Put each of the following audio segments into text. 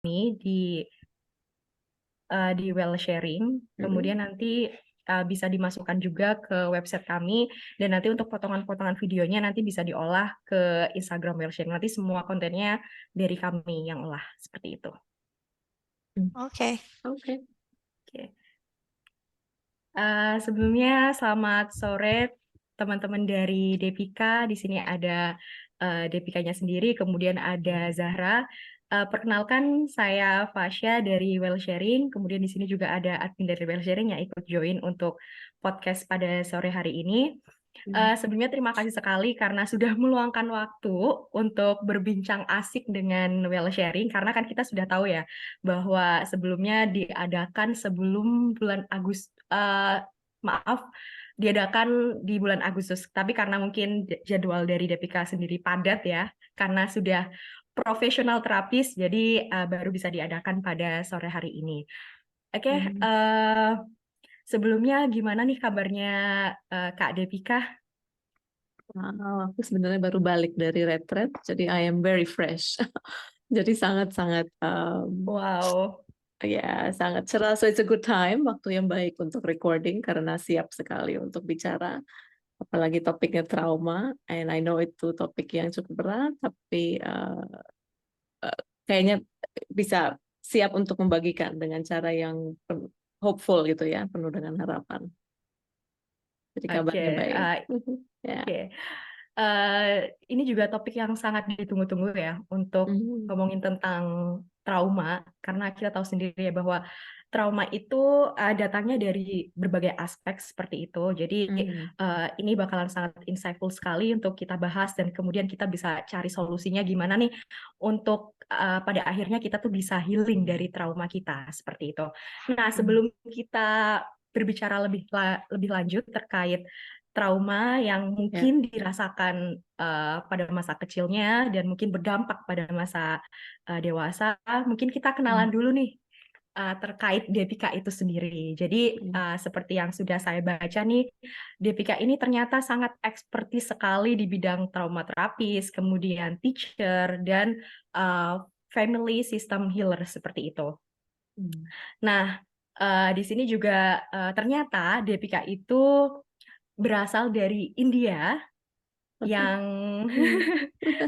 di Well Sharing, kemudian nanti bisa dimasukkan juga ke website kami, dan nanti untuk potongan-potongan videonya nanti bisa diolah ke Instagram Well Sharing. Nanti semua kontennya dari kami yang olah, seperti itu. Oke. Oke. Sebelumnya selamat sore teman-teman dari Depika. Di sini ada Depikanya sendiri, kemudian ada Zahra. Perkenalkan, saya Fasya dari Well Sharing. Kemudian di sini juga ada admin dari Well Sharing yang ikut join untuk podcast pada sore hari ini. Sebelumnya terima kasih sekali karena sudah meluangkan waktu untuk berbincang asik dengan Well Sharing, karena kan kita sudah tahu ya bahwa sebelumnya diadakan sebelum bulan diadakan di bulan Agustus, tapi karena mungkin jadwal dari Depika sendiri padat ya, karena sudah profesional terapis, jadi baru bisa diadakan pada sore hari ini. Oke, sebelumnya gimana nih kabarnya Kak Depika? Aku sebenarnya baru balik dari retret, jadi I am very fresh. Jadi sangat-sangat Wow. ya sangat cerah. So it's a good time, waktu yang baik untuk recording karena siap sekali untuk bicara. Apalagi topiknya trauma, and I know itu topik yang cukup berat, tapi kayaknya bisa siap untuk membagikan dengan cara yang hopeful gitu ya, penuh dengan harapan. Jadi Oke, kabarnya baik. Ya. oke. Ini juga topik yang sangat ditunggu-tunggu ya untuk Mhm. ngomongin tentang trauma, karena kita tahu sendiri ya bahwa trauma itu datangnya dari berbagai aspek seperti itu. Jadi Mhm. ini bakalan sangat insightful sekali untuk kita bahas, dan kemudian kita bisa cari solusinya gimana nih untuk pada akhirnya kita tuh bisa healing dari trauma kita seperti itu. Nah, sebelum kita berbicara lebih lanjut terkait trauma yang Ya. mungkin dirasakan pada masa kecilnya dan mungkin berdampak pada masa dewasa, mungkin kita kenalan dulu nih terkait Depika itu sendiri. Jadi seperti yang sudah saya baca nih, Depika ini ternyata sangat ekspertis sekali di bidang trauma terapis, kemudian teacher, dan family system healer seperti itu. Nah, di sini juga ternyata Depika itu berasal dari India yang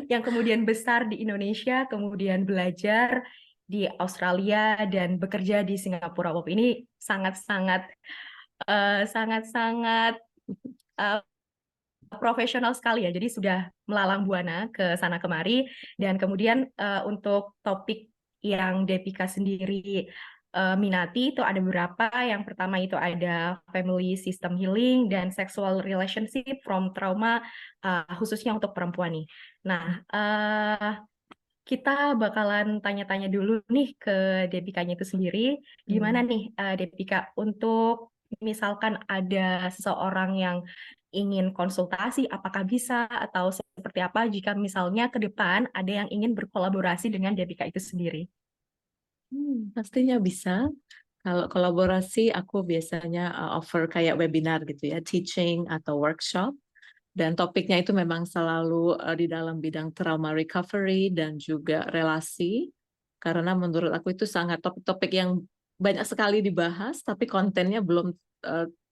yang kemudian besar di Indonesia, kemudian belajar di Australia dan bekerja di Singapura. Wow, ini sangat-sangat sangat-sangat profesional sekali ya. Jadi sudah melalang buana ke sana kemari, dan kemudian untuk topik yang Depika sendiri minati itu ada beberapa. Yang pertama itu ada family system healing dan sexual relationship from trauma, khususnya untuk perempuan nih. Nah, kita bakalan tanya-tanya dulu nih ke Depikanya itu sendiri. Gimana nih Depika, untuk misalkan ada seseorang yang ingin konsultasi, apakah bisa atau seperti apa jika misalnya ke depan ada yang ingin berkolaborasi dengan Depika itu sendiri? Pastinya bisa. Kalau kolaborasi, aku biasanya offer kayak webinar gitu ya, teaching atau workshop. Dan topiknya itu memang selalu di dalam bidang trauma recovery dan juga relasi. Karena menurut aku itu sangat topik-topik yang banyak sekali dibahas, tapi kontennya belum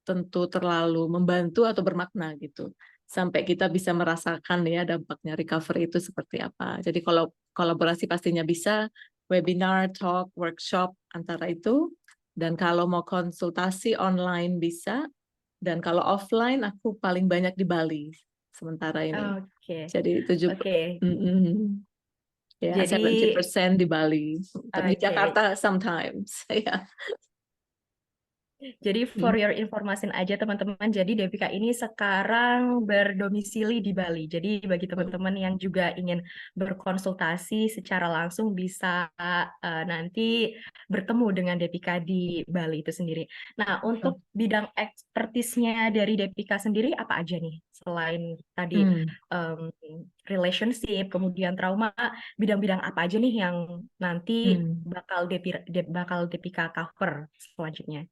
tentu terlalu membantu atau bermakna gitu. Sampai kita bisa merasakan ya dampaknya recovery itu seperti apa. Jadi kalau kolaborasi pastinya bisa, webinar, talk, workshop antara itu. Dan kalau mau konsultasi online bisa, dan kalau offline aku paling banyak di Bali sementara ini. Oke, Jadi 7 oke. ya Jadi, 70% di Bali. Tapi di oke. Jakarta sometimes ya. Jadi for your information aja teman-teman, jadi Depika ini sekarang berdomisili di Bali. Jadi bagi teman-teman yang juga ingin berkonsultasi secara langsung bisa nanti bertemu dengan Depika di Bali itu sendiri. Nah, untuk bidang ekspertisnya dari Depika sendiri apa aja nih? Selain tadi um, relationship, kemudian trauma, bidang-bidang apa aja nih yang nanti bakal Depika cover selanjutnya?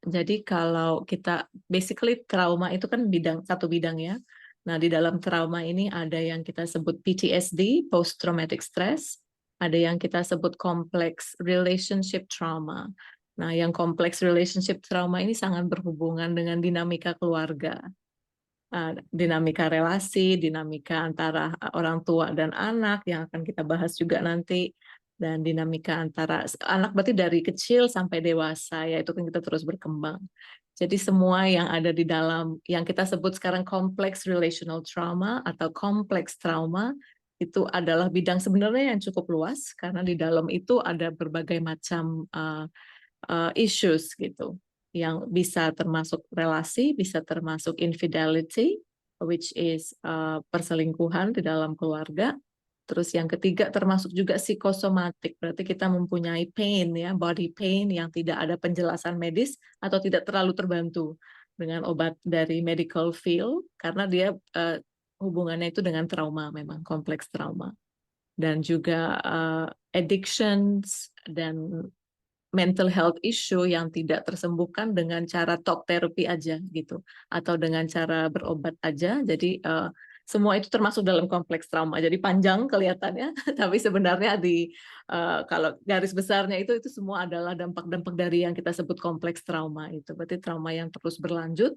Jadi kalau kita basically trauma itu kan satu bidang ya. Nah, di dalam trauma ini ada yang kita sebut PTSD, post traumatic stress, ada yang kita sebut complex relationship trauma. Nah, yang complex relationship trauma ini sangat berhubungan dengan dinamika keluarga, dinamika relasi, dinamika antara orang tua dan anak yang akan kita bahas juga nanti, dan dinamika antara anak berarti dari kecil sampai dewasa, yaitu kan kita terus berkembang. Jadi semua yang ada di dalam yang kita sebut sekarang complex relational trauma atau complex trauma itu adalah bidang sebenarnya yang cukup luas karena di dalam itu ada berbagai macam issues gitu yang bisa termasuk relasi, bisa termasuk infidelity, which is perselingkuhan di dalam keluarga. Terus yang ketiga termasuk juga psikosomatik, berarti kita mempunyai pain ya, body pain yang tidak ada penjelasan medis atau tidak terlalu terbantu dengan obat dari medical field karena dia hubungannya itu dengan trauma, memang kompleks trauma. Dan juga addictions dan mental health issue yang tidak tersembuhkan dengan cara talk therapy aja gitu atau dengan cara berobat aja. Jadi semua itu termasuk dalam kompleks trauma. Jadi panjang kelihatannya, tapi sebenarnya kalau garis besarnya itu semua adalah dampak-dampak dari yang kita sebut kompleks trauma itu. Berarti trauma yang terus berlanjut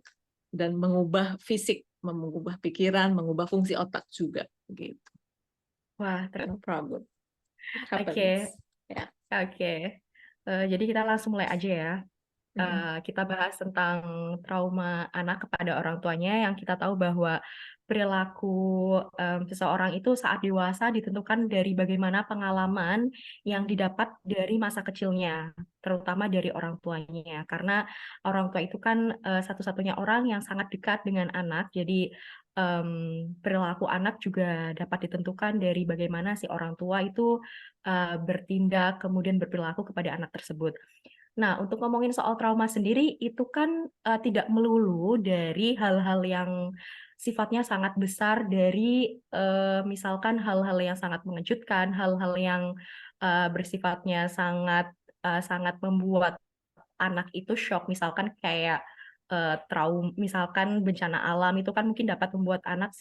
dan mengubah fisik, mengubah pikiran, mengubah fungsi otak juga gitu. Wah, No problem. It oke, happens. Ya. oke. Jadi kita langsung mulai aja ya. Kita bahas tentang trauma anak kepada orang tuanya yang kita tahu bahwa perilaku seseorang itu saat dewasa ditentukan dari bagaimana pengalaman yang didapat dari masa kecilnya, terutama dari orang tuanya. Karena orang tua itu kan satu-satunya orang yang sangat dekat dengan anak, jadi perilaku anak juga dapat ditentukan dari bagaimana si orang tua itu bertindak kemudian berperilaku kepada anak tersebut. Nah, untuk ngomongin soal trauma sendiri, itu kan tidak melulu dari hal-hal yang sifatnya sangat besar dari misalkan hal-hal yang sangat mengejutkan, hal-hal yang bersifatnya sangat membuat anak itu shock, misalkan kayak misalkan bencana alam itu kan mungkin dapat membuat anak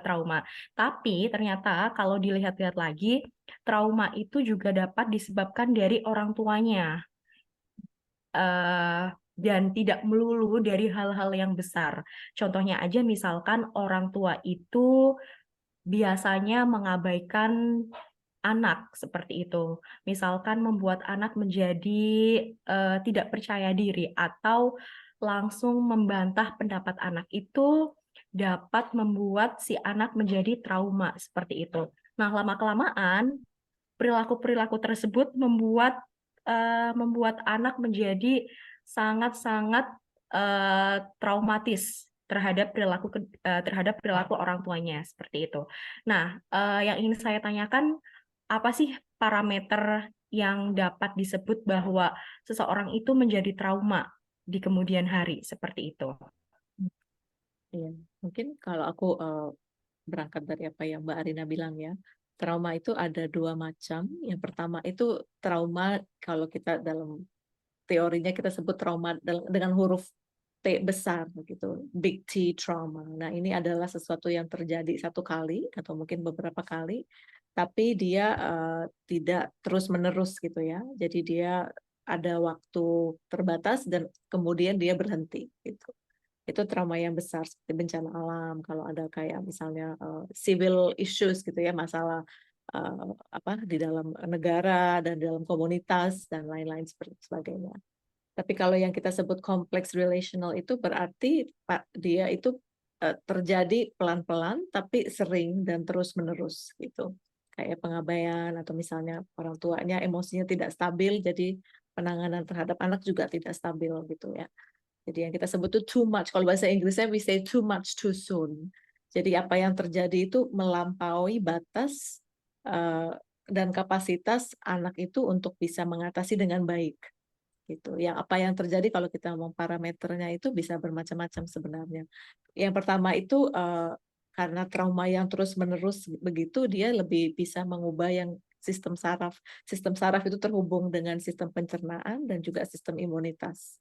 trauma. Tapi ternyata kalau dilihat-lihat lagi, trauma itu juga dapat disebabkan dari orang tuanya dan tidak melulu dari hal-hal yang besar. Contohnya aja misalkan orang tua itu biasanya mengabaikan anak seperti itu. Misalkan membuat anak menjadi tidak percaya diri atau langsung membantah pendapat anak itu dapat membuat si anak menjadi trauma seperti itu. Nah, lama-kelamaan perilaku-perilaku tersebut membuat anak menjadi sangat-sangat traumatis terhadap perilaku orang tuanya seperti itu. Nah, yang ingin saya tanyakan, apa sih parameter yang dapat disebut bahwa seseorang itu menjadi trauma di kemudian hari seperti itu? Iya, mungkin kalau aku berangkat dari apa yang Mbak Arina bilang ya, trauma itu ada dua macam. Yang pertama itu trauma kalau kita dalam teorinya kita sebut trauma dengan huruf T besar gitu, big T trauma. Nah, ini adalah sesuatu yang terjadi satu kali atau mungkin beberapa kali, tapi dia tidak terus-menerus gitu ya. Jadi dia ada waktu terbatas dan kemudian dia berhenti gitu. Itu trauma yang besar seperti bencana alam, kalau ada kayak misalnya civil issues gitu ya, masalah apa di dalam negara dan dalam komunitas dan lain-lain seperti sebagainya. Tapi kalau yang kita sebut complex relational itu berarti dia itu terjadi pelan-pelan tapi sering dan terus-menerus gitu. Kayak pengabaian atau misalnya orang tuanya emosinya tidak stabil, jadi penanganan terhadap anak juga tidak stabil gitu ya. Jadi yang kita sebut itu too much. Kalau bahasa Inggrisnya we say too much too soon. Jadi apa yang terjadi itu melampaui batas dan kapasitas anak itu untuk bisa mengatasi dengan baik. Gitu. Yang apa yang terjadi kalau kita ngomong parameternya itu bisa bermacam-macam sebenarnya. Yang pertama itu karena trauma yang terus-menerus begitu, dia lebih bisa mengubah yang sistem saraf. Sistem saraf itu terhubung dengan sistem pencernaan dan juga sistem imunitas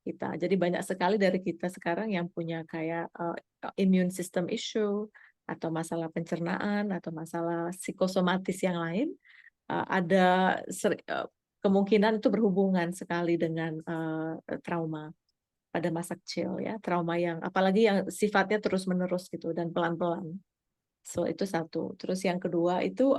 kita. Jadi banyak sekali dari kita sekarang yang punya kayak immune system issue atau masalah pencernaan atau masalah psikosomatis yang lain, ada kemungkinan itu berhubungan sekali dengan trauma pada masa kecil ya, trauma yang apalagi yang sifatnya terus-menerus gitu dan pelan-pelan. So itu satu. Terus yang kedua itu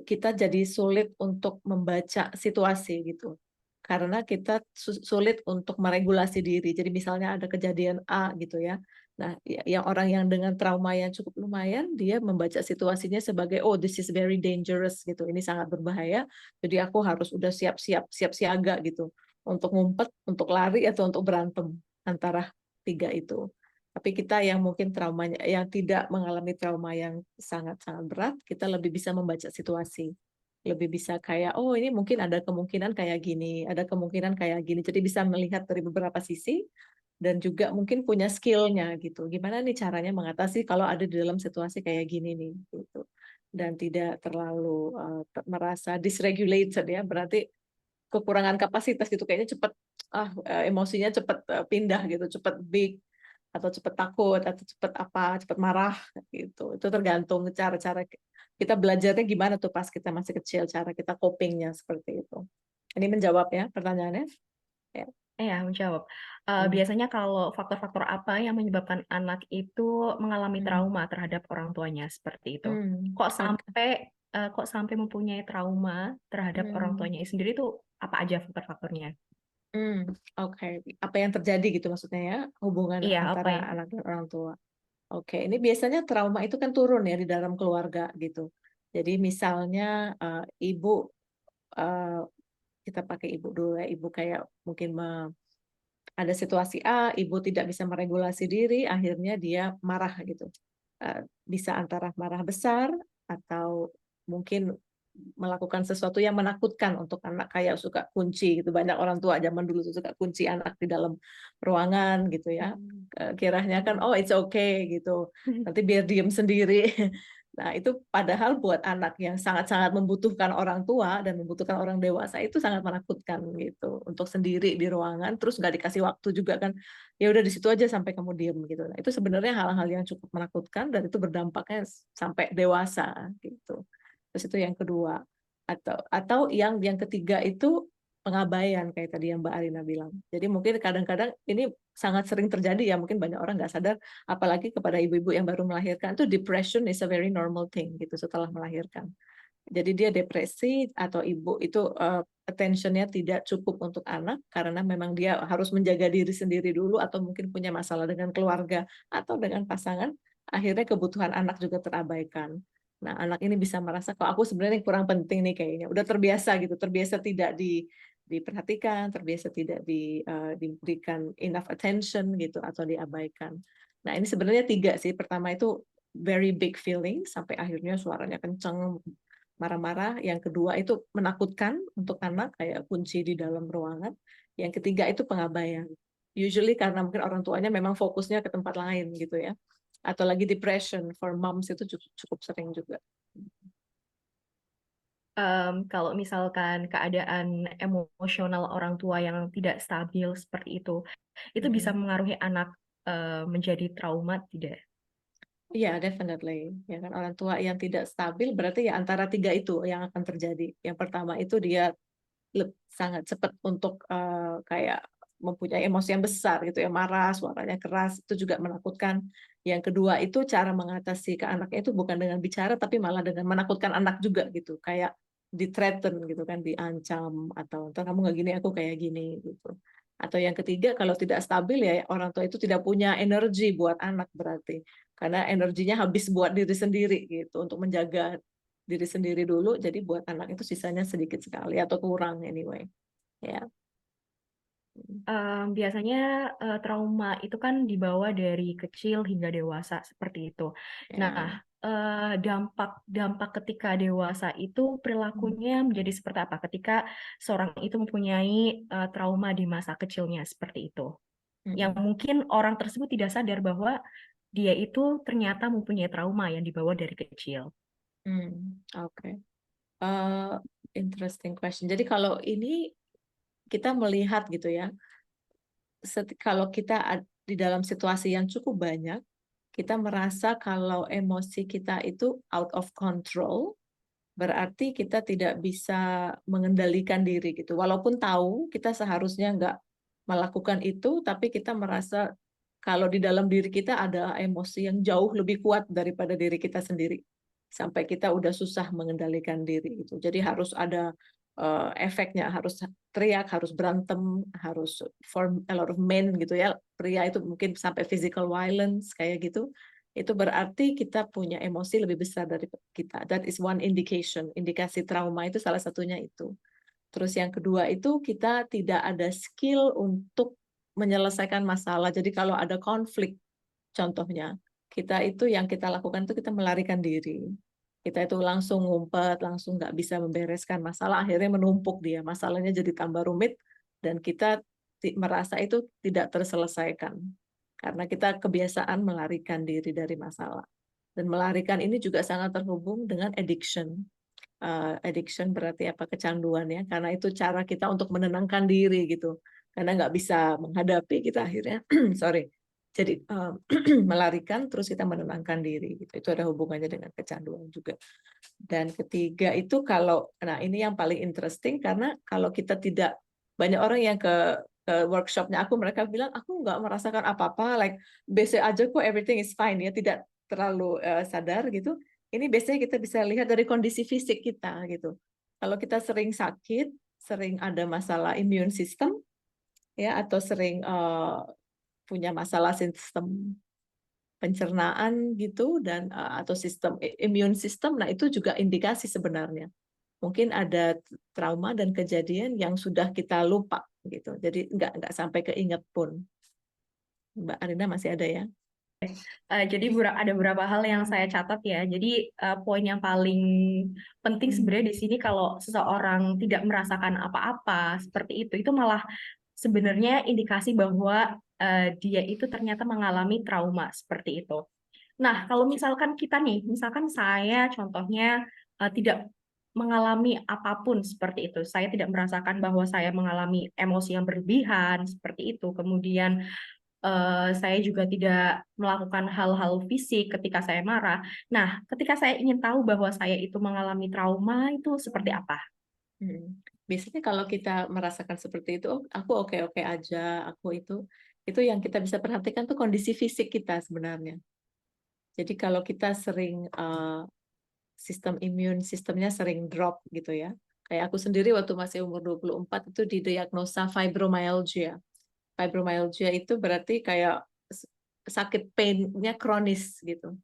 kita jadi sulit untuk membaca situasi gitu. Karena kita sulit untuk meregulasi diri. Jadi misalnya ada kejadian A gitu ya. Nah, yang orang yang dengan trauma yang cukup lumayan, dia membaca situasinya sebagai, oh this is very dangerous gitu. Ini sangat berbahaya. Jadi aku harus udah siap siaga gitu untuk ngumpet, untuk lari atau untuk berantem antara tiga itu. Tapi kita yang mungkin traumanya, yang tidak mengalami trauma yang sangat-sangat berat, kita lebih bisa membaca situasi. Lebih bisa kayak, oh ini mungkin ada kemungkinan kayak gini, ada kemungkinan kayak gini. Jadi bisa melihat dari beberapa sisi, dan juga mungkin punya skill-nya gitu. Gimana nih caranya mengatasi kalau ada di dalam situasi kayak gini nih, gitu. Dan tidak terlalu merasa dysregulated ya, berarti kekurangan kapasitas gitu, kayaknya cepat, emosinya cepat pindah gitu, cepat big, atau cepat takut, atau cepat apa, cepat marah gitu. Itu tergantung cara-cara kita belajarnya gimana tuh pas kita masih kecil, cara kita coping-nya seperti itu. Ini menjawab ya pertanyaannya? Ya. Ya, menjawab. Hmm. Biasanya kalau faktor-faktor apa yang menyebabkan anak itu mengalami Hmm. trauma terhadap orang tuanya seperti itu? Hmm. Kok Oke. sampai kok sampai mempunyai trauma terhadap orang Hmm. tuanya sendiri itu apa aja faktor-faktornya? Hmm. Oke. Apa yang terjadi gitu maksudnya ya, hubungan Iya, apa antara yang anak dan orang tua. Oke, ini biasanya trauma itu kan turun ya di dalam keluarga gitu. Jadi misalnya ibu, eh, kita pakai ibu dulu ya, ibu kayak mungkin ada situasi A, ibu tidak bisa meregulasi diri, akhirnya dia marah gitu. Bisa antara marah besar atau mungkin melakukan sesuatu yang menakutkan untuk anak, kayak suka kunci gitu. Banyak orang tua zaman dulu tuh suka kunci anak di dalam ruangan gitu ya. Hmm. Kiranya kan, oh it's okay gitu. Nanti biar diem sendiri. Nah, itu padahal buat anak yang sangat-sangat membutuhkan orang tua dan membutuhkan orang dewasa itu sangat menakutkan gitu. Untuk sendiri di ruangan, terus nggak dikasih waktu juga kan. Ya udah di situ aja sampai kamu diem gitu. Nah, itu sebenarnya hal-hal yang cukup menakutkan dan itu berdampaknya sampai dewasa gitu. Terus itu yang kedua. Atau yang ketiga itu pengabaian kayak tadi yang Mbak Arina bilang. Jadi mungkin kadang-kadang ini sangat sering terjadi ya, mungkin banyak orang nggak sadar, apalagi kepada ibu-ibu yang baru melahirkan, itu depression is a very normal thing gitu setelah melahirkan. Jadi dia depresi atau ibu itu attention-nya tidak cukup untuk anak karena memang dia harus menjaga diri sendiri dulu atau mungkin punya masalah dengan keluarga atau dengan pasangan, akhirnya kebutuhan anak juga terabaikan. Nah, anak ini bisa merasa kok aku sebenarnya kurang penting nih kayaknya. Udah terbiasa gitu, terbiasa tidak diperhatikan, terbiasa tidak diberikan enough attention gitu atau diabaikan. Nah, ini sebenarnya tiga sih. Pertama itu very big feeling sampai akhirnya suaranya kenceng, marah-marah. Yang kedua itu menakutkan untuk anak, kayak kunci di dalam ruangan. Yang ketiga itu pengabaian. Usually karena mungkin orang tuanya memang fokusnya ke tempat lain gitu ya. Atau lagi depression for moms itu cukup sering juga. Kalau misalkan keadaan emosional orang tua yang tidak stabil seperti itu bisa Mm-mm. mengaruhi anak menjadi trauma tidak? Iya, definitely. Ya kan, orang tua yang tidak stabil berarti ya antara tiga itu yang akan terjadi. Yang pertama itu dia sangat cepat untuk kayak mempunyai emosi yang besar gitu ya, marah, suaranya keras, itu juga menakutkan. Yang kedua itu cara mengatasi ke anaknya itu bukan dengan bicara tapi malah dengan menakutkan anak juga gitu, kayak di-threaten gitu kan, diancam atau ntar kamu nggak gini aku kayak gini gitu. Atau yang ketiga kalau tidak stabil ya orang tua itu tidak punya energi buat anak berarti karena energinya habis buat diri sendiri gitu untuk menjaga diri sendiri dulu, jadi buat anak itu sisanya sedikit sekali atau kurang anyway. Ya. Biasanya trauma itu kan dibawa dari kecil hingga dewasa seperti itu. Nah, Ya. dampak dampak ketika dewasa itu perilakunya menjadi seperti apa ketika seorang itu mempunyai trauma di masa kecilnya seperti itu. Yang Mm-mm. mungkin orang tersebut tidak sadar bahwa dia itu ternyata mempunyai trauma yang dibawa dari kecil. Oke. Eh, Interesting question. Jadi kalau ini kita melihat gitu ya, kalau kita di dalam situasi yang cukup banyak, kita merasa kalau emosi kita itu out of control, berarti kita tidak bisa mengendalikan diri gitu. Walaupun tahu kita seharusnya nggak melakukan itu, tapi kita merasa kalau di dalam diri kita ada emosi yang jauh lebih kuat daripada diri kita sendiri. Sampai kita udah susah mengendalikan diri gitu. Jadi harus ada efeknya, harus teriak, harus berantem, harus form a lot of men gitu ya. Pria itu mungkin sampai physical violence kayak gitu. Itu berarti kita punya emosi lebih besar dari kita. That is one indication. Indikasi trauma itu salah satunya itu. Terus yang kedua itu kita tidak ada skill untuk menyelesaikan masalah. Jadi kalau ada konflik, contohnya, kita itu yang kita lakukan itu kita melarikan diri. Kita itu langsung ngumpet, langsung nggak bisa membereskan masalah, akhirnya menumpuk dia. Masalahnya jadi tambah rumit dan kita merasa itu tidak terselesaikan. Karena kita kebiasaan melarikan diri dari masalah. Dan melarikan ini juga sangat terhubung dengan addiction. Addiction berarti apa? Kecanduan ya, karena itu cara kita untuk menenangkan diri gitu. Karena nggak bisa menghadapi kita akhirnya, sorry. Jadi melarikan terus kita menenangkan diri gitu. Itu ada hubungannya dengan kecanduan juga. Dan ketiga itu kalau, nah ini yang paling interesting karena kalau kita tidak, banyak orang yang ke workshopnya aku, mereka bilang aku nggak merasakan apa-apa, like biasa aja kok, everything is fine ya, tidak terlalu sadar gitu. Ini biasanya kita bisa lihat dari kondisi fisik kita gitu. Kalau kita sering sakit, sering ada masalah immune system ya, atau sering punya masalah sistem pencernaan gitu dan atau sistem immune system, nah itu juga indikasi sebenarnya. Mungkin ada trauma dan kejadian yang sudah kita lupa gitu. Jadi nggak sampai keinget pun. Mbak Arina masih ada ya? Jadi ada beberapa hal yang saya catat ya. Jadi poin yang paling penting sebenarnya di sini kalau seseorang tidak merasakan apa-apa seperti itu malah sebenarnya indikasi bahwa dia itu ternyata mengalami trauma seperti itu. Nah, kalau misalkan kita nih, misalkan saya contohnya tidak mengalami apapun seperti itu, saya tidak merasakan bahwa saya mengalami emosi yang berlebihan seperti itu, kemudian saya juga tidak melakukan hal-hal fisik ketika saya marah. Nah, ketika saya ingin tahu bahwa saya itu mengalami trauma, itu seperti apa? Biasanya kalau kita merasakan seperti itu, oh, aku oke-oke aja, aku itu yang kita bisa perhatikan tuh kondisi fisik kita sebenarnya. Jadi kalau kita sering sistem imun sistemnya sering drop gitu ya. Kayak aku sendiri waktu masih umur 24 itu didiagnosa fibromyalgia. Fibromyalgia itu berarti kayak sakit pain-nya kronis gitu.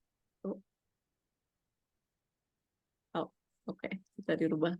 Oh, oke, bisa dirubah.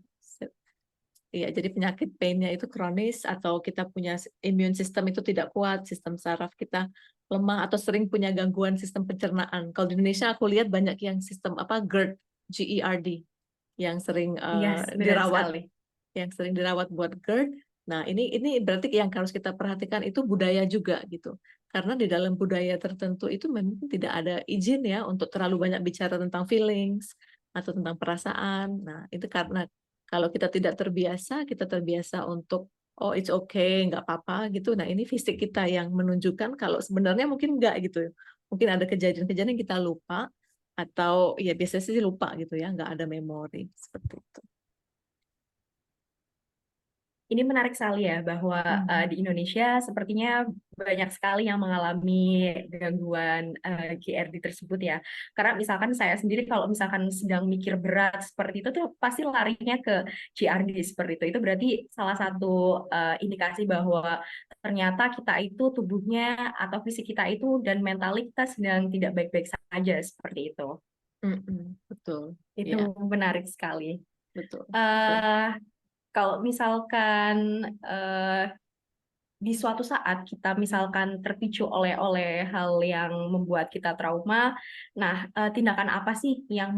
Iya, jadi penyakit pain-nya itu kronis atau kita punya imun sistem itu tidak kuat, sistem saraf kita lemah atau sering punya gangguan sistem pencernaan. Kalau di Indonesia aku lihat banyak yang sistem apa GERD, GERD, yang sering Yes, benar dirawat, sekali. buat GERD. Nah, ini berarti yang harus kita perhatikan itu budaya juga gitu. Karena di dalam budaya tertentu itu memang tidak ada izin ya untuk terlalu banyak bicara tentang feelings atau tentang perasaan. Nah, itu karena kalau kita terbiasa untuk oh it's okay, nggak apa-apa gitu. Nah, ini fisik kita yang menunjukkan kalau sebenarnya mungkin nggak gitu. Mungkin ada kejadian-kejadian yang kita lupa atau ya biasanya sih lupa gitu ya, nggak ada memori seperti itu. Ini menarik sekali ya bahwa di Indonesia sepertinya banyak sekali yang mengalami gangguan GRD tersebut ya. Karena misalkan saya sendiri kalau misalkan sedang mikir berat seperti itu tuh pasti larinya ke GRD seperti itu. Itu berarti salah satu indikasi bahwa ternyata kita itu tubuhnya atau fisik kita itu dan mentali kita sedang tidak baik-baik saja seperti itu. Betul, Itu ya, menarik sekali. betul, betul. eh Kalau misalkan di suatu saat kita misalkan terpicu oleh hal yang membuat kita trauma, nah tindakan apa sih yang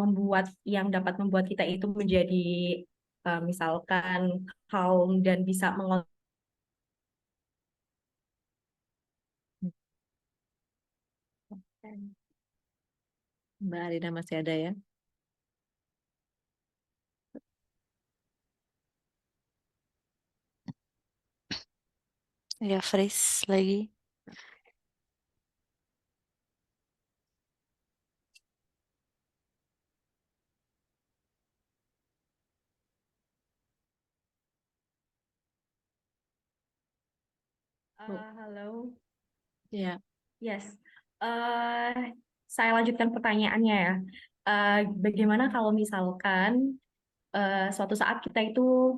dapat membuat kita itu menjadi misalkan calm dan bisa mengontrol. Mbak Arina masih ada ya? Ya, freeze lagi. Oh, Halo, ya. yes. Eh, saya lanjutkan pertanyaannya ya. Bagaimana kalau misalkan suatu saat kita itu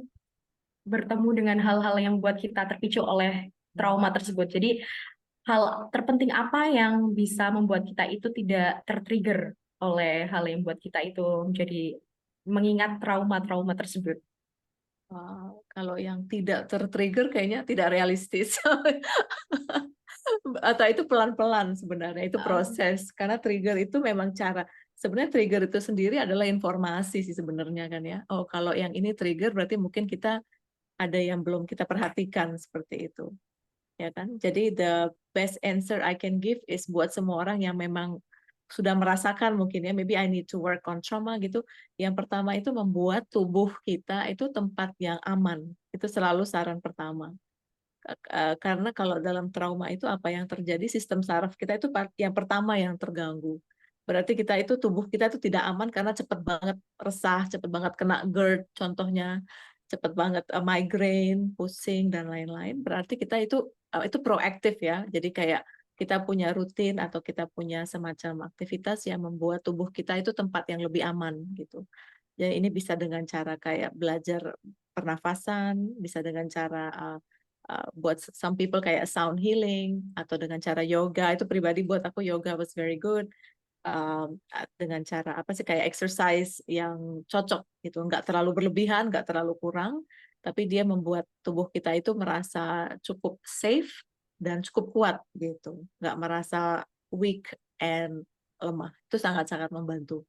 bertemu dengan hal-hal yang membuat kita terpicu oleh trauma tersebut. Jadi hal terpenting apa yang bisa membuat kita itu tidak tertrigger oleh hal yang membuat kita itu menjadi mengingat trauma-trauma tersebut. Wow, kalau yang tidak tertrigger kayaknya tidak realistis. Atau itu pelan-pelan sebenarnya, itu Um, proses. Karena trigger itu memang cara. Sebenarnya trigger itu sendiri adalah informasi sih sebenarnya kan ya. Oh, kalau yang ini trigger berarti mungkin kita ada yang belum kita perhatikan seperti itu. Ya kan? Jadi the best answer I can give is buat semua orang yang memang sudah merasakan mungkin ya, maybe I need to work on trauma gitu. Yang pertama itu membuat tubuh kita itu tempat yang aman. Itu selalu saran pertama. Karena kalau dalam trauma itu apa yang terjadi, sistem saraf kita itu yang pertama yang terganggu. Berarti kita itu tubuh kita itu tidak aman karena cepat banget resah, cepat banget kena GERD contohnya, cepat banget migraine, pusing dan lain-lain. Berarti kita itu proaktif ya. Jadi kayak kita punya rutin atau kita punya semacam aktivitas yang membuat tubuh kita itu tempat yang lebih aman gitu. Jadi ini bisa dengan cara kayak belajar pernafasan, bisa dengan cara buat some people kayak sound healing atau dengan cara yoga. Itu pribadi buat aku yoga was very good. Dengan cara apa sih kayak exercise yang cocok gitu, nggak terlalu berlebihan, nggak terlalu kurang, tapi dia membuat tubuh kita itu merasa cukup safe dan cukup kuat gitu, nggak merasa weak and lemah. Itu sangat-sangat membantu.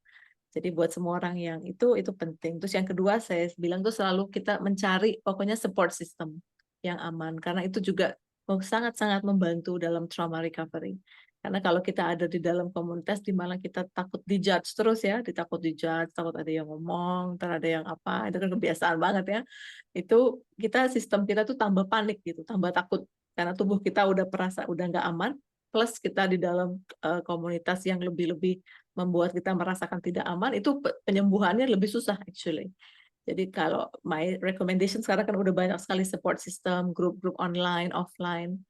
Jadi buat semua orang yang itu penting. Terus yang kedua saya bilang tuh selalu kita mencari pokoknya support system yang aman karena itu juga sangat-sangat membantu dalam trauma recovery. Karena kalau kita ada di dalam komunitas di mana kita takut dijudge terus ya, ditakut dijudge, takut ada yang ngomong, ntar ada yang apa, itu kan kebiasaan banget ya. Itu sistem kita tuh tambah panik gitu, tambah takut karena tubuh kita udah perasa udah nggak aman, plus kita di dalam komunitas yang lebih-lebih membuat kita merasakan tidak aman, itu penyembuhannya lebih susah actually. Jadi kalau my recommendation sekarang kan udah banyak sekali support system, grup-grup online, offline,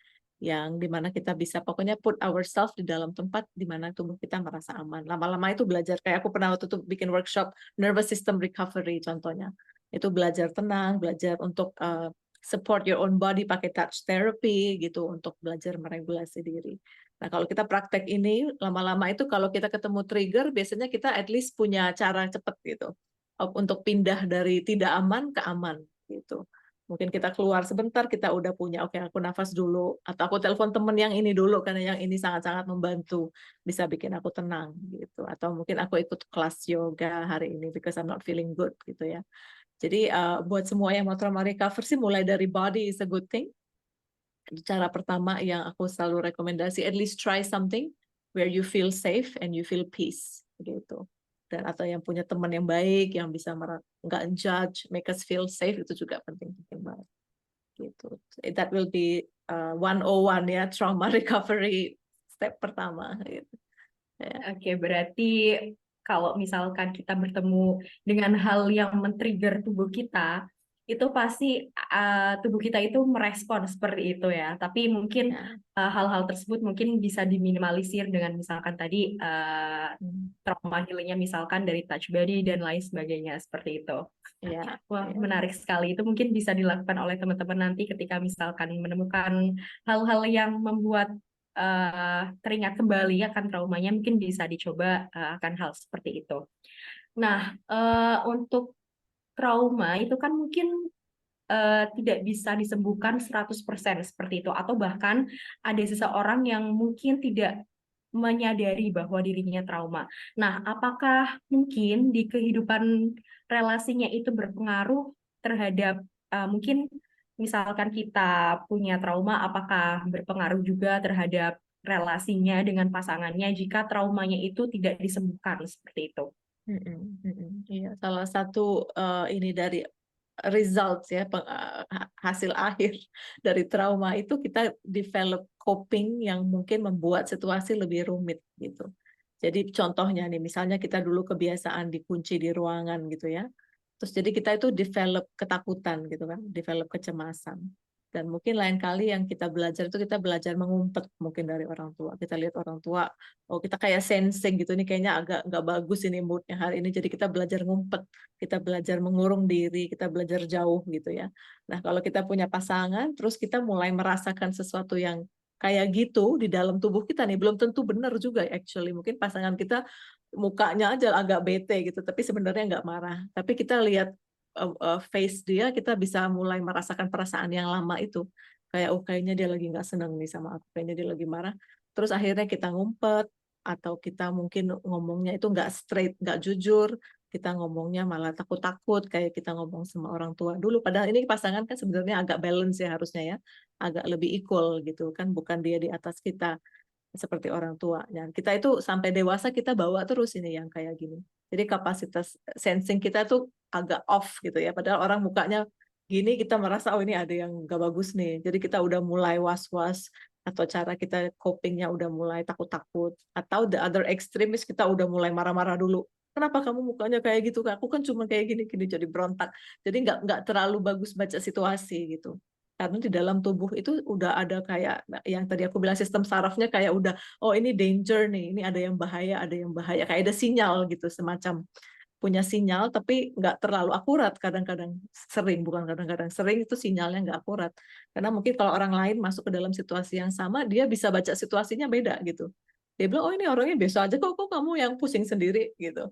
yang dimana kita bisa pokoknya put ourselves di dalam tempat di mana tubuh kita merasa aman. Lama-lama itu belajar, kayak aku pernah waktu itu bikin workshop nervous system recovery contohnya. Itu belajar tenang, belajar untuk support your own body pakai touch therapy gitu untuk belajar meregulasi diri. Nah, kalau kita praktek ini lama-lama itu kalau kita ketemu trigger biasanya kita at least punya cara cepat gitu untuk pindah dari tidak aman ke aman gitu. Mungkin kita keluar sebentar kita udah punya oke aku nafas dulu atau aku telepon temen yang ini dulu karena yang ini sangat-sangat membantu bisa bikin aku tenang gitu atau mungkin aku ikut kelas yoga hari ini because I'm not feeling good gitu ya. Jadi buat semua yang mau trauma recover sih mulai dari body is a good thing. Cara pertama yang aku selalu rekomendasi, at least try something where you feel safe and you feel peace gitu. Dan atau yang punya teman yang baik, yang bisa nggak judge, make us feel safe itu juga penting-penting banget gitu. That will be 101 ya trauma recovery step pertama gitu. Ya. Oke, berarti kalau misalkan kita bertemu dengan hal yang men-trigger tubuh kita, itu pasti tubuh kita itu merespon seperti itu ya. Tapi mungkin Ya. hal-hal tersebut mungkin bisa diminimalisir dengan misalkan tadi Hmm. trauma healingnya misalkan dari touch body dan lain sebagainya seperti itu. Ya. Wah, Ya. menarik sekali. Itu mungkin bisa dilakukan oleh teman-teman nanti ketika misalkan menemukan hal-hal yang membuat teringat kembali akan traumanya, mungkin bisa dicoba akan hal seperti itu. Nah, untuk trauma itu kan mungkin tidak bisa disembuhkan 100% seperti itu, atau bahkan ada seseorang yang mungkin tidak menyadari bahwa dirinya trauma. Nah, apakah mungkin di kehidupan relasinya itu berpengaruh terhadap mungkin misalkan kita punya trauma, apakah berpengaruh juga terhadap relasinya dengan pasangannya jika traumanya itu tidak disembuhkan seperti itu? Iya, salah satu ini dari results ya hasil akhir dari trauma itu kita develop coping yang mungkin membuat situasi lebih rumit gitu. Jadi contohnya nih misalnya kita dulu kebiasaan dikunci di ruangan gitu ya. Terus jadi kita itu develop ketakutan gitu kan, develop kecemasan. Dan mungkin lain kali yang kita belajar itu kita belajar mengumpet mungkin dari orang tua. Kita lihat orang tua, oh kita kayak sensing gitu, ini kayaknya agak nggak bagus ini moodnya hari ini. Jadi kita belajar ngumpet, kita belajar mengurung diri, kita belajar jauh gitu ya. Nah kalau kita punya pasangan, terus kita mulai merasakan sesuatu yang kayak gitu di dalam tubuh kita nih, belum tentu benar juga actually. Mungkin pasangan kita mukanya aja agak bete gitu, tapi sebenarnya nggak marah. Tapi kita lihat face dia, kita bisa mulai merasakan perasaan yang lama itu. Kayak, oh kayaknya dia lagi nggak seneng nih sama aku, kayaknya dia lagi marah. Terus akhirnya kita ngumpet, atau kita mungkin ngomongnya itu nggak straight, nggak jujur, kita ngomongnya malah takut-takut, kayak kita ngomong sama orang tua dulu. Padahal ini pasangan kan sebenarnya agak balance ya harusnya ya, agak lebih equal gitu kan, bukan dia di atas kita seperti orang tua. Dan kita itu sampai dewasa kita bawa terus ini yang kayak gini. Jadi kapasitas sensing kita tuh agak off gitu ya. Padahal orang mukanya gini kita merasa oh ini ada yang gak bagus nih. Jadi kita udah mulai was-was atau cara kita copingnya udah mulai takut-takut. Atau the other extremis kita udah mulai marah-marah dulu. Kenapa kamu mukanya kayak gitu? Aku kan cuma kayak gini-gini jadi berontak. Jadi nggak terlalu bagus baca situasi gitu. Karena di dalam tubuh itu udah ada kayak yang tadi aku bilang sistem sarafnya kayak udah, oh ini danger nih, ini ada yang bahaya, kayak ada sinyal gitu, semacam punya sinyal tapi nggak terlalu akurat kadang-kadang, bukan kadang-kadang, sering itu sinyalnya nggak akurat. Karena mungkin kalau orang lain masuk ke dalam situasi yang sama, dia bisa baca situasinya beda gitu. Dia bilang, oh ini orangnya biasa aja kok kamu yang pusing sendiri gitu.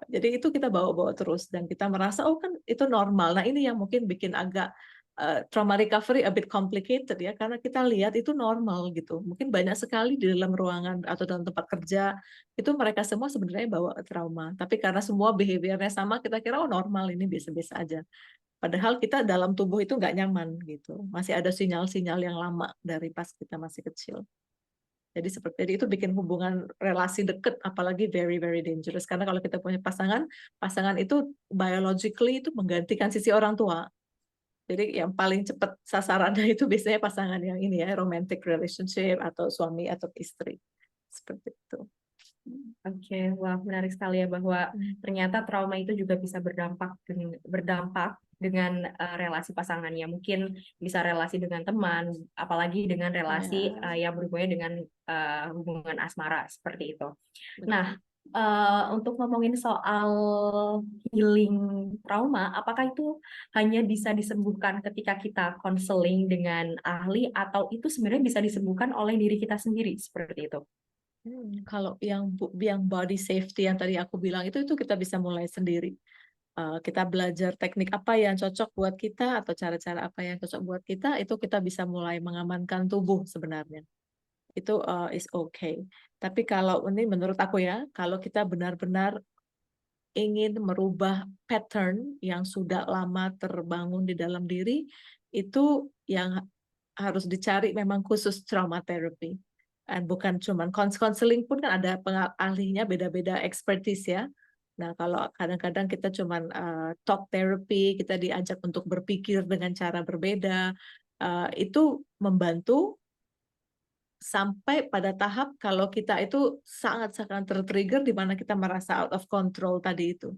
Jadi itu kita bawa-bawa terus dan kita merasa oh kan itu normal. Nah ini yang mungkin bikin agak trauma recovery a bit complicated ya karena kita lihat itu normal gitu. Mungkin banyak sekali di dalam ruangan atau dalam tempat kerja itu mereka semua sebenarnya bawa trauma. Tapi karena semua behaviornya sama kita kira oh normal ini biasa-biasa aja. Padahal kita dalam tubuh itu nggak nyaman gitu. Masih ada sinyal-sinyal yang lama dari pas kita masih kecil. Jadi seperti itu bikin hubungan relasi deket apalagi very very dangerous karena kalau kita punya pasangan, pasangan itu biologically itu menggantikan sisi orang tua. Jadi yang paling cepat sasarannya itu biasanya pasangan yang ini ya, romantic relationship atau suami atau istri. Seperti itu. Oke, wah menarik sekali ya bahwa Hmm. ternyata trauma itu juga bisa berdampak dengan relasi pasangannya. Mungkin bisa relasi dengan teman, apalagi dengan relasi Ya, yang berhubungan dengan hubungan asmara seperti itu. Nah, betul. untuk ngomongin soal healing trauma, apakah itu hanya bisa disembuhkan ketika kita konseling dengan ahli atau itu sebenarnya bisa disembuhkan oleh diri kita sendiri seperti itu? Kalau yang body safety yang tadi aku bilang itu kita bisa mulai sendiri. Kita belajar teknik apa yang cocok buat kita atau cara-cara apa yang cocok buat kita itu kita bisa mulai mengamankan tubuh sebenarnya. Itu is okay. Tapi kalau ini menurut aku ya, kalau kita benar-benar ingin merubah pattern yang sudah lama terbangun di dalam diri, itu yang harus dicari memang khusus trauma therapy. Dan bukan cuman konseling pun kan ada ahlinya beda-beda expertise ya. Nah, kalau kadang-kadang kita cuman talk therapy, kita diajak untuk berpikir dengan cara berbeda, itu membantu sampai pada tahap kalau kita itu sangat-sangat tertrigger di mana kita merasa out of control tadi itu.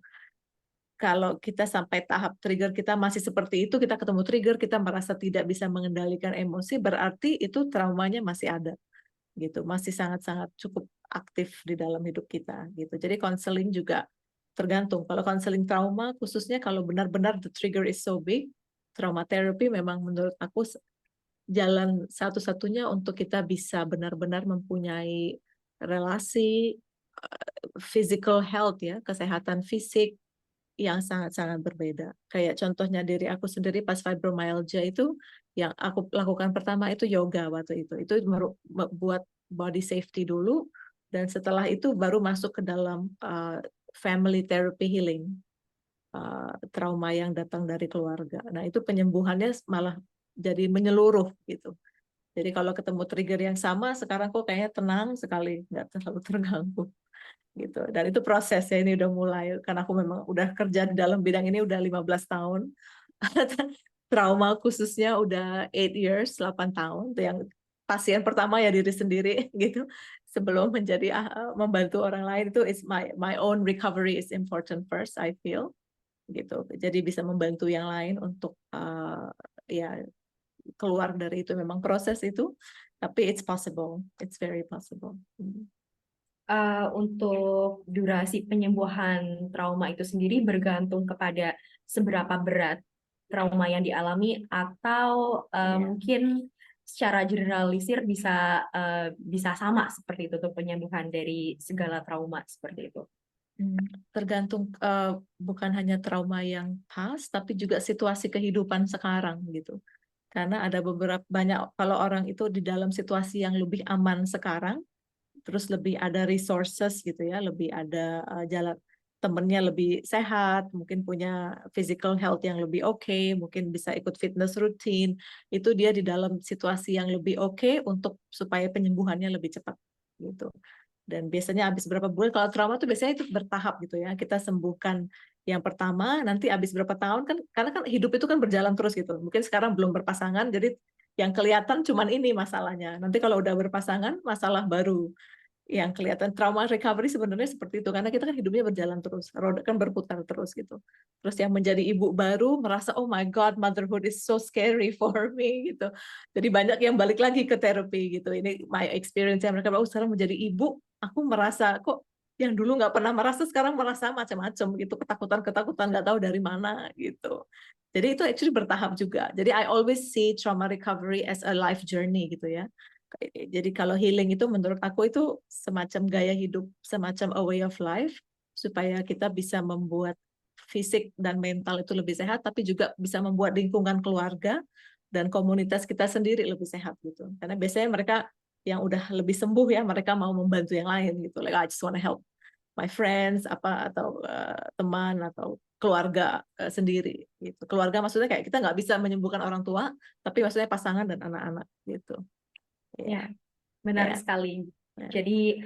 Kalau kita sampai tahap trigger kita masih seperti itu, kita ketemu trigger, kita merasa tidak bisa mengendalikan emosi, berarti itu traumanya masih ada, gitu. Masih sangat-sangat cukup aktif di dalam hidup kita, gitu. Jadi konseling juga tergantung. Kalau konseling trauma, khususnya kalau benar-benar the trigger is so big, trauma therapy memang menurut aku jalan satu-satunya untuk kita bisa benar-benar mempunyai relasi physical health ya, kesehatan fisik yang sangat-sangat berbeda. Kayak contohnya diri aku sendiri pas fibromyalgia itu, yang aku lakukan pertama itu yoga waktu itu. Itu buat body safety dulu, dan setelah itu baru masuk ke dalam family therapy healing, trauma yang datang dari keluarga. Nah itu penyembuhannya malah jadi menyeluruh gitu. Jadi kalau ketemu trigger yang sama, sekarang kok kayaknya tenang sekali, nggak terlalu terganggu gitu. Dan itu proses ya, ini udah mulai karena aku memang udah kerja di dalam bidang ini udah 15 tahun. Trauma khususnya udah 8 years, 8 tahun. Itu yang pasien pertama ya diri sendiri gitu. Sebelum menjadi membantu orang lain itu is my own recovery is important first I feel gitu. Jadi bisa membantu yang lain untuk ya keluar dari itu. Memang proses itu, tapi it's possible, it's very possible. Untuk durasi penyembuhan trauma itu sendiri bergantung kepada seberapa berat trauma yang dialami atau Iya. mungkin secara generalisir bisa sama seperti itu tuh penyembuhan dari segala trauma seperti itu. Tergantung bukan hanya trauma yang past, tapi juga situasi kehidupan sekarang gitu. Karena ada beberapa banyak kalau orang itu di dalam situasi yang lebih aman sekarang, terus lebih ada resources gitu ya, lebih ada jalan temennya lebih sehat, mungkin punya physical health yang lebih oke, mungkin bisa ikut fitness rutin, itu dia di dalam situasi yang lebih oke untuk supaya penyembuhannya lebih cepat gitu. Dan biasanya habis berapa bulan, kalau trauma tuh biasanya itu bertahap gitu ya, kita sembuhkan yang pertama, nanti habis berapa tahun kan, karena kan hidup itu kan berjalan terus gitu, mungkin sekarang belum berpasangan, jadi yang kelihatan cuman ini masalahnya, nanti kalau udah berpasangan, masalah baru yang kelihatan. Trauma recovery sebenarnya seperti itu karena kita kan hidupnya berjalan terus, roda kan berputar terus gitu. Terus yang menjadi ibu baru merasa oh my god, motherhood is so scary for me gitu. Jadi banyak yang balik lagi ke terapi gitu. Ini my experience yang mereka bilang, oh sekarang menjadi ibu aku merasa kok yang dulu nggak pernah merasa sekarang merasa macam-macam gitu, ketakutan nggak tahu dari mana gitu. Jadi itu actually bertahap juga. Jadi I always see trauma recovery as a life journey gitu ya. Jadi kalau healing itu menurut aku itu semacam gaya hidup, semacam a way of life, supaya kita bisa membuat fisik dan mental itu lebih sehat, tapi juga bisa membuat lingkungan keluarga dan komunitas kita sendiri lebih sehat gitu. Karena biasanya mereka yang udah lebih sembuh ya, mereka mau membantu yang lain gitu. Like I just wanna help my friends apa atau teman atau keluarga sendiri gitu. Keluarga maksudnya kayak kita nggak bisa menyembuhkan orang tua, tapi maksudnya pasangan dan anak-anak gitu. Ya, Ya, benar ya. sekali. Ya. Jadi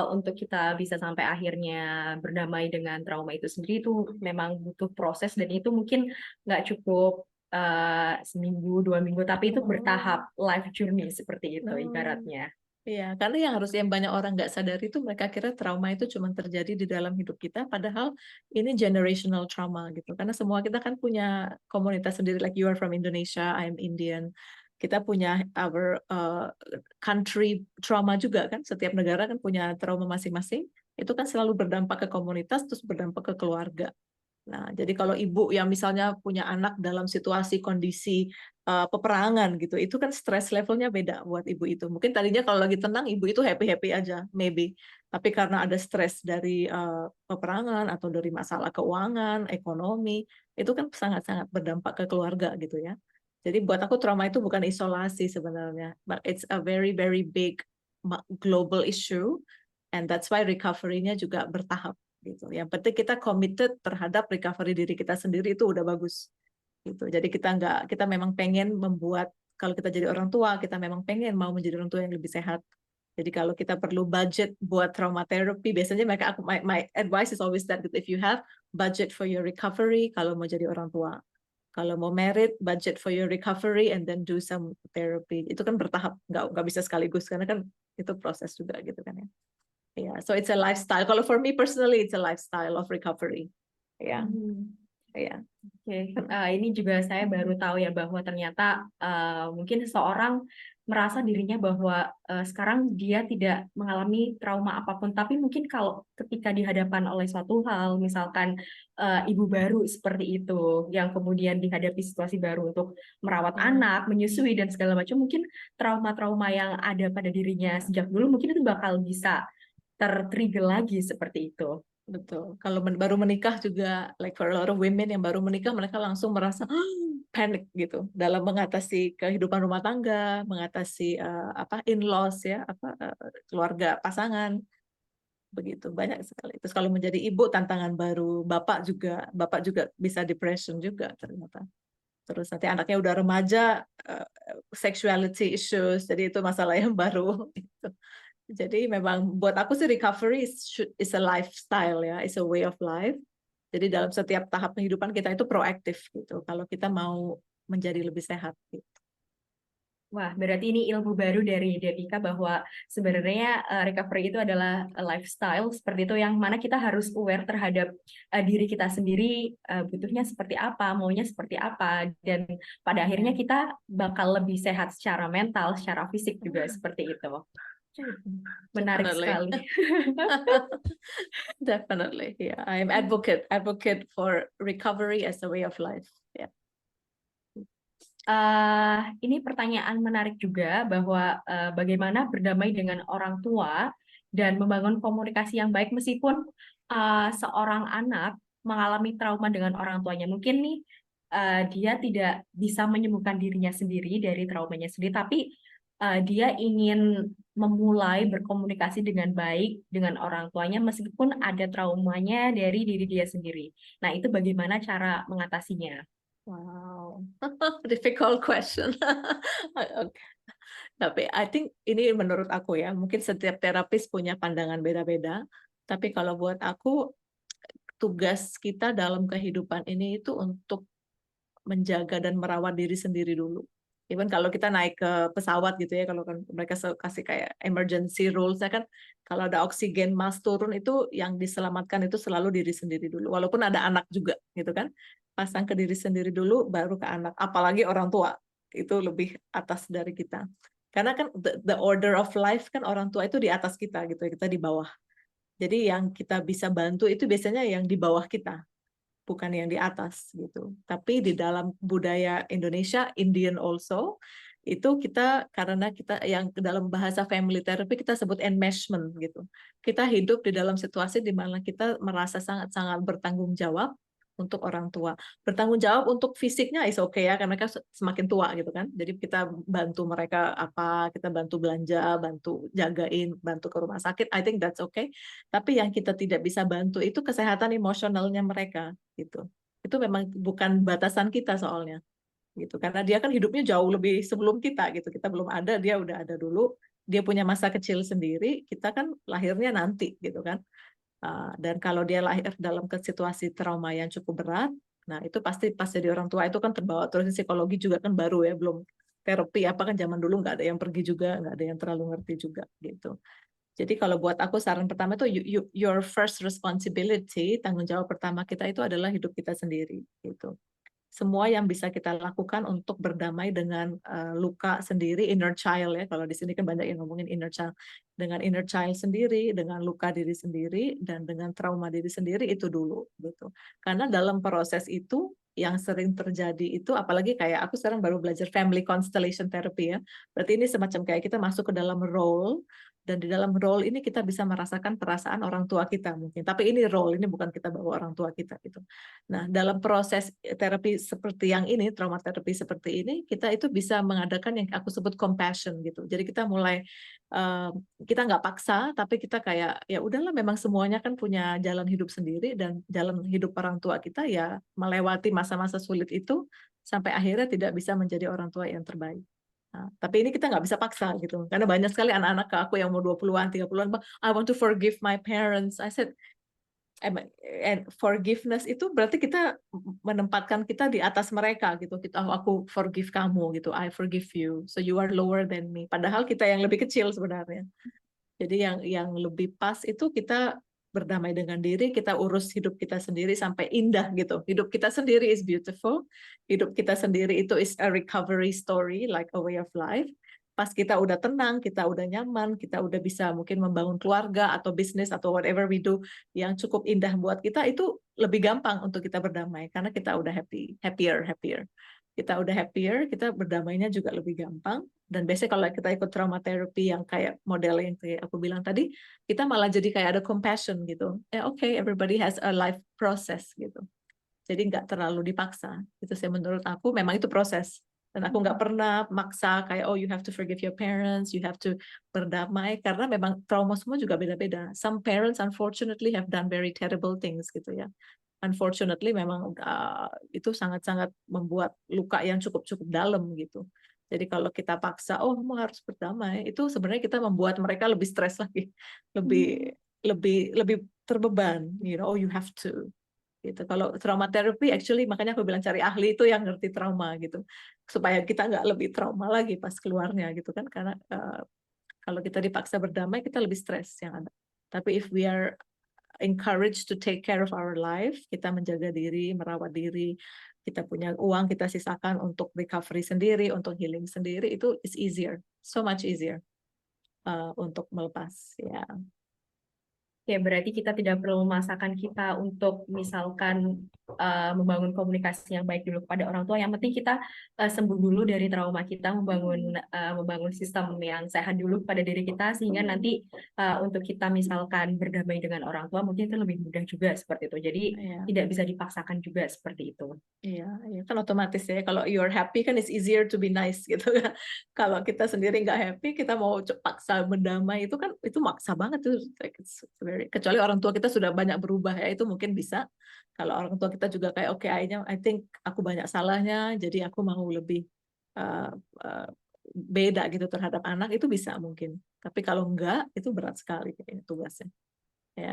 untuk kita bisa sampai akhirnya berdamai dengan trauma itu sendiri itu memang butuh proses dan itu mungkin nggak cukup seminggu 2 minggu tapi itu bertahap life journey seperti itu No. ibaratnya. Iya, karena yang banyak orang nggak sadari itu mereka kira trauma itu cuma terjadi di dalam hidup kita, padahal ini generational trauma gitu. Karena semua kita kan punya komunitas sendiri, like you are from Indonesia, I'm Indian. Kita punya our country trauma juga kan. Setiap negara kan punya trauma masing-masing. Itu kan selalu berdampak ke komunitas, terus berdampak ke keluarga. Nah, jadi kalau ibu yang misalnya punya anak dalam situasi kondisi peperangan gitu, itu kan stress levelnya beda buat ibu itu. Mungkin tadinya kalau lagi tenang, ibu itu happy-happy aja, maybe. Tapi karena ada stres dari peperangan atau dari masalah keuangan, ekonomi, itu kan sangat-sangat berdampak ke keluarga gitu ya. Jadi buat aku trauma itu bukan isolasi sebenarnya, but it's a very very big global issue, and that's why recovery-nya juga bertahap gitu. Yang penting kita committed terhadap recovery diri kita sendiri itu udah bagus gitu. Jadi kita memang pengen membuat kalau kita jadi orang tua, kita memang pengen mau menjadi orang tua yang lebih sehat. Jadi kalau kita perlu budget buat trauma therapy, biasanya my advice is always that if you have budget for your recovery kalau mau jadi orang tua. Kalau mau merit, budget for your recovery and then do some therapy. Itu kan bertahap, nggak bisa sekaligus karena kan itu proses juga gitu kan ya. Yeah, so it's a lifestyle. Kalau for me personally, it's a lifestyle of recovery. Yeah, yeah. Oke, ini juga saya baru tahu ya bahwa ternyata mungkin seseorang merasa dirinya bahwa sekarang dia tidak mengalami trauma apapun, tapi mungkin kalau ketika dihadapan oleh suatu hal, misalkan ibu baru seperti itu, yang kemudian dihadapi situasi baru untuk merawat anak, menyusui dan segala macam, mungkin trauma-trauma yang ada pada dirinya sejak dulu mungkin itu bakal bisa tertrigger lagi seperti itu. Betul. Kalau baru menikah juga, like for a lot of women yang baru menikah, mereka langsung merasa panic gitu dalam mengatasi kehidupan rumah tangga, mengatasi in-laws ya, keluarga pasangan, begitu banyak sekali. Terus kalau menjadi ibu tantangan baru, bapak juga bisa depression juga ternyata. Terus nanti anaknya udah remaja, sexuality issues, jadi itu masalah yang baru. Gitu. Jadi memang buat aku sih recovery is a lifestyle ya, is a way of life. Jadi dalam setiap tahap kehidupan kita itu proaktif gitu. Kalau kita mau menjadi lebih sehat gitu. Wah, berarti ini ilmu baru dari Devika bahwa sebenarnya recovery itu adalah lifestyle seperti itu yang mana kita harus aware terhadap diri kita sendiri, butuhnya seperti apa, maunya seperti apa, dan pada akhirnya kita bakal lebih sehat secara mental, secara fisik juga seperti itu. Menarik Definitely. sekali. Definitely. Yeah, I'm advocate for recovery as a way of life. Yeah. Ini pertanyaan menarik juga bahwa bagaimana berdamai dengan orang tua dan membangun komunikasi yang baik meskipun seorang anak mengalami trauma dengan orang tuanya. Mungkin nih dia tidak bisa menyembuhkan dirinya sendiri dari traumanya sendiri, tapi dia ingin memulai berkomunikasi dengan baik dengan orang tuanya meskipun ada traumanya dari diri dia sendiri. Nah, itu bagaimana cara mengatasinya? Wow, difficult question. Okay. Tapi I think ini menurut aku ya, mungkin setiap terapis punya pandangan beda-beda. Tapi kalau buat aku, tugas kita dalam kehidupan ini itu untuk menjaga dan merawat diri sendiri dulu. Even kalau kita naik ke pesawat gitu ya, kalau kan mereka kasih kayak emergency rules-nya kan, kalau ada oksigen mask turun itu yang diselamatkan itu selalu diri sendiri dulu. Walaupun ada anak juga gitu kan, pasang ke diri sendiri dulu, baru ke anak. Apalagi orang tua itu lebih atas dari kita. Karena kan the order of life kan orang tua itu di atas kita gitu, kita di bawah. Jadi yang kita bisa bantu itu biasanya yang di bawah kita, bukan yang di atas gitu. Tapi di dalam budaya Indonesia, Indian also, itu kita karena kita yang dalam bahasa family therapy kita sebut enmeshment gitu. Kita hidup di dalam situasi di mana kita merasa sangat-sangat bertanggung jawab untuk orang tua. Bertanggung jawab untuk fisiknya is okay ya, karena mereka semakin tua gitu kan. Jadi kita bantu mereka apa, kita bantu belanja, bantu jagain, bantu ke rumah sakit, I think that's okay. Tapi yang kita tidak bisa bantu itu kesehatan emosionalnya mereka gitu. Itu memang bukan batasan kita soalnya gitu. Karena dia kan hidupnya jauh lebih sebelum kita gitu. Kita belum ada, dia udah ada dulu. Dia punya masa kecil sendiri, kita kan lahirnya nanti gitu kan. Dan kalau dia lahir dalam situasi trauma yang cukup berat, nah itu pasti pas jadi orang tua itu kan terbawa terus. Psikologi juga kan baru ya, belum terapi apa kan zaman dulu nggak ada yang pergi juga, nggak ada yang terlalu ngerti juga gitu. Jadi kalau buat aku saran pertama itu your first responsibility, tanggung jawab pertama kita itu adalah hidup kita sendiri gitu. Semua yang bisa kita lakukan untuk berdamai dengan luka sendiri, inner child ya. Kalau di sini kan banyak yang ngomongin inner child. Dengan inner child sendiri, dengan luka diri sendiri, dan dengan trauma diri sendiri itu dulu gitu. Karena dalam proses itu yang sering terjadi itu, apalagi kayak aku sekarang baru belajar family constellation therapy ya. Berarti ini semacam kayak kita masuk ke dalam role, dan di dalam role ini kita bisa merasakan perasaan orang tua kita mungkin. Tapi ini role, ini bukan kita bawa orang tua kita gitu. Nah, dalam proses terapi seperti yang ini, trauma terapi seperti ini, kita itu bisa mengadakan yang aku sebut compassion gitu. Jadi kita mulai kita nggak paksa, tapi kita kayak ya udahlah, memang semuanya kan punya jalan hidup sendiri, dan jalan hidup orang tua kita ya melewati masa-masa sulit itu sampai akhirnya tidak bisa menjadi orang tua yang terbaik. Nah, tapi ini kita nggak bisa paksa gitu. Karena banyak sekali anak-anak ke aku yang mau 20-an, 30-an, I want to forgive my parents. I said, and forgiveness itu berarti kita menempatkan kita di atas mereka gitu. Kita, oh, aku forgive kamu gitu. I forgive you. So you are lower than me. Padahal kita yang lebih kecil sebenarnya. Jadi yang lebih pas itu kita berdamai dengan diri, kita urus hidup kita sendiri sampai indah gitu. Hidup kita sendiri is beautiful. Hidup kita sendiri itu is a recovery story, like a way of life. Pas kita udah tenang, kita udah nyaman, kita udah bisa mungkin membangun keluarga atau bisnis atau whatever we do yang cukup indah buat kita, itu lebih gampang untuk kita berdamai karena kita udah happier. Kita udah happier, kita berdamainya juga lebih gampang. Dan biasanya kalau kita ikut trauma therapy yang kayak model yang kayak aku bilang tadi, kita malah jadi kayak ada compassion gitu. Okay, everybody has a life process gitu. Jadi nggak terlalu dipaksa. Itu sih menurut aku, memang itu proses. Dan aku nggak pernah maksa kayak, oh you have to forgive your parents, you have to berdamai, karena memang trauma semua juga beda-beda. Some parents unfortunately have done very terrible things gitu ya. Unfortunately memang itu sangat-sangat membuat luka yang cukup-cukup dalam gitu. Jadi kalau kita paksa, oh kamu harus berdamai, itu sebenarnya kita membuat mereka lebih stres lagi, lebih terbeban, you know, oh you have to. gitu. Kalau trauma therapy, actually makanya aku bilang cari ahli itu yang ngerti trauma gitu, supaya kita nggak lebih trauma lagi pas keluarnya gitu kan, karena kalau kita dipaksa berdamai kita lebih stres yang ada. Tapi if we are encouraged to take care of our life, kita menjaga diri, merawat diri, kita punya uang kita sisakan untuk recovery sendiri, untuk healing sendiri, itu is easier, so much easier untuk melepas ya. Ya, berarti kita tidak perlu memaksakan kita untuk misalkan membangun komunikasi yang baik dulu kepada orang tua. Yang penting kita sembuh dulu dari trauma kita, membangun sistem yang sehat dulu pada diri kita, sehingga nanti untuk kita misalkan berdamai dengan orang tua mungkin itu lebih mudah juga seperti itu. Jadi Iya. tidak bisa dipaksakan juga seperti itu. Iya, iya, kan otomatis ya. Kalau you're happy kan it's easier to be nice gitu kan. Kalau kita sendiri nggak happy, kita mau paksa berdamai itu kan itu maksa banget tuh. Kecuali orang tua kita sudah banyak berubah ya, itu mungkin bisa. Kalau orang tua kita juga kayak oke, I think aku banyak salahnya, jadi aku mau lebih uh, uh, beda gitu terhadap anak, itu bisa mungkin. Tapi kalau enggak, itu berat sekali kayaknya tugasnya. Ya.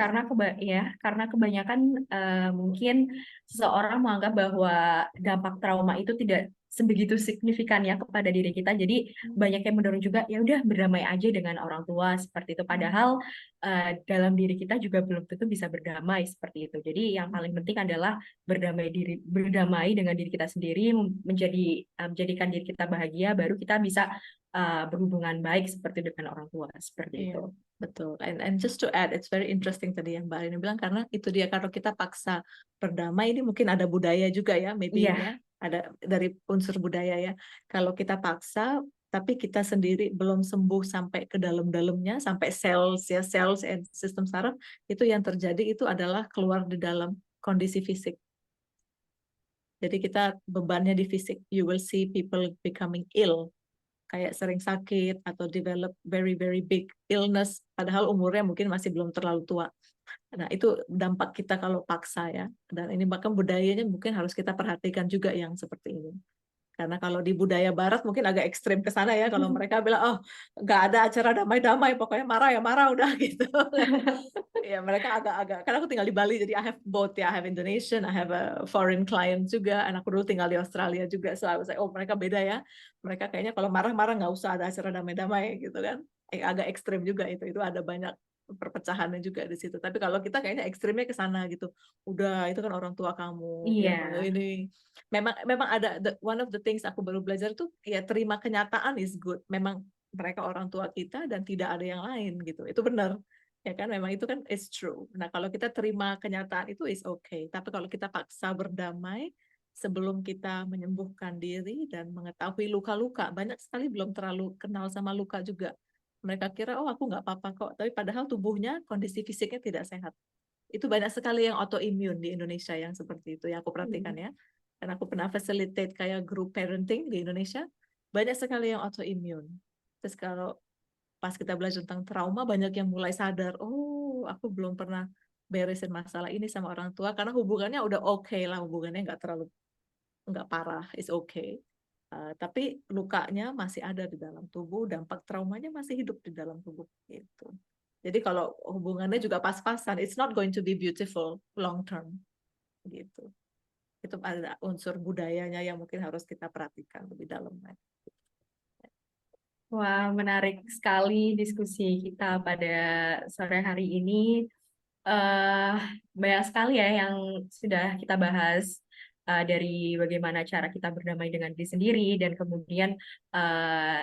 Karena kebanyakan mungkin seseorang menganggap bahwa dampak trauma itu tidak sebegitu signifikan ya kepada diri kita. Jadi banyak yang mendorong juga ya udah berdamai aja dengan orang tua seperti itu. Padahal dalam diri kita juga belum tentu bisa berdamai seperti itu. Jadi yang paling penting adalah berdamai dengan diri kita sendiri, menjadikan diri kita bahagia, baru kita bisa berhubungan baik seperti dengan orang tua seperti Iya, itu. betul. And just to add, it's very interesting tadi yang Mbak Arini bilang, karena itu dia kalau kita paksa berdamai, ini mungkin ada budaya juga ya, maybe Iya. ya, ada dari unsur budaya ya. Kalau kita paksa, tapi kita sendiri belum sembuh sampai ke dalam-dalamnya, sampai cells ya, cells and sistem saraf, itu yang terjadi itu adalah keluar di dalam kondisi fisik. Jadi kita bebannya di fisik. You will see people becoming ill, kayak sering sakit atau develop very very big illness padahal umurnya mungkin masih belum terlalu tua. Nah, itu dampak kita kalau paksa ya. Dan ini bahkan budayanya mungkin harus kita perhatikan juga yang seperti ini. Karena kalau di budaya barat mungkin agak ekstrim ke sana ya. Kalau mereka bilang, oh nggak ada acara damai-damai, pokoknya marah ya marah udah gitu. Ya mereka agak-agak, karena aku tinggal di Bali, jadi I have both ya, I have Indonesian, I have a foreign client juga, and aku dulu tinggal di Australia juga, so I was like, oh mereka beda ya, mereka kayaknya kalau marah-marah nggak usah ada acara damai-damai gitu kan, agak ekstrim juga itu ada banyak perpecahannya juga di situ, tapi kalau kita kayaknya ekstrimnya ke sana gitu, udah itu kan orang tua kamu, Iya. ini memang ada one of the things aku baru belajar tuh ya terima kenyataan is good, memang mereka orang tua kita dan tidak ada yang lain gitu, itu benar. Ya kan, memang itu kan is true. Nah, kalau kita terima kenyataan itu is okay. Tapi kalau kita paksa berdamai sebelum kita menyembuhkan diri dan mengetahui luka-luka, banyak sekali belum terlalu kenal sama luka juga. Mereka kira, oh aku nggak apa-apa kok. Tapi padahal tubuhnya, kondisi fisiknya tidak sehat. Itu banyak sekali yang autoimmune di Indonesia yang seperti itu, yang aku perhatikan ya. Karena aku pernah facilitate kayak group parenting di Indonesia, banyak sekali yang autoimmune. Terus kalau pas kita belajar tentang trauma, banyak yang mulai sadar, oh aku belum pernah beresin masalah ini sama orang tua, karena hubungannya udah oke lah, hubungannya nggak parah, is okay. Tapi lukanya masih ada di dalam tubuh, dampak traumanya masih hidup di dalam tubuh gitu. Jadi kalau hubungannya juga pas-pasan, it's not going to be beautiful long term gitu. Itu ada unsur budayanya yang mungkin harus kita perhatikan lebih dalam. Wah, menarik sekali diskusi kita pada sore hari ini. eh Banyak sekali ya yang sudah kita bahas dari bagaimana cara kita berdamai dengan diri sendiri dan kemudian eh,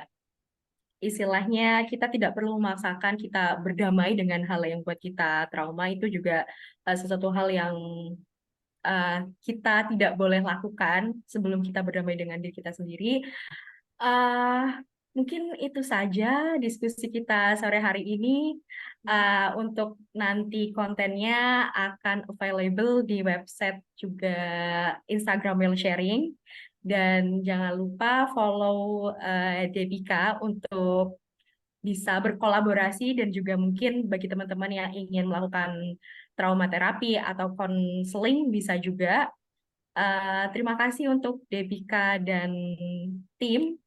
istilahnya kita tidak perlu memaksakan kita berdamai dengan hal yang buat kita trauma itu juga sesuatu hal yang kita tidak boleh lakukan sebelum kita berdamai dengan diri kita sendiri. eh Mungkin itu saja diskusi kita sore hari ini. Untuk nanti kontennya akan available di website juga Instagram Will Sharing. Dan jangan lupa follow Debika untuk bisa berkolaborasi dan juga mungkin bagi teman-teman yang ingin melakukan trauma terapi atau konseling bisa juga. Terima kasih untuk Debika dan tim.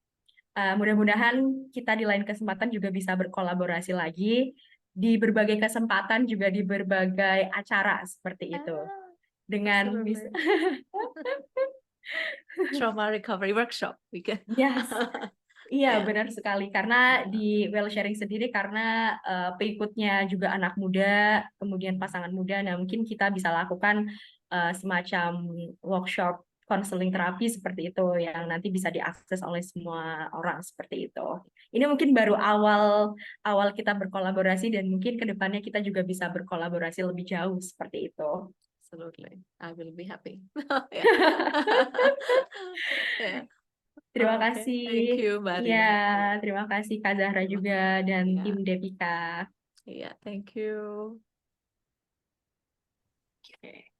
Mudah-mudahan kita di lain kesempatan juga bisa berkolaborasi lagi di berbagai kesempatan juga di berbagai acara seperti itu. dengan bisa. Trauma recovery workshop we can. Yes. Iya, Ya, benar sekali. Karena di Well Sharing sendiri, karena pengikutnya juga anak muda, kemudian pasangan muda, nah mungkin kita bisa lakukan semacam workshop konseling terapi seperti itu yang nanti bisa diakses oleh semua orang seperti itu. Ini mungkin baru awal awal kita berkolaborasi dan mungkin kedepannya kita juga bisa berkolaborasi lebih jauh seperti itu. absolutely. I will be happy. Ya. Ya. Terima Oke, kasih. thank you Mbak Iya, Rina. terima kasih Kak Zahra Terima juga kasih. dan Ya, tim Devika. ya, thank you. Oke.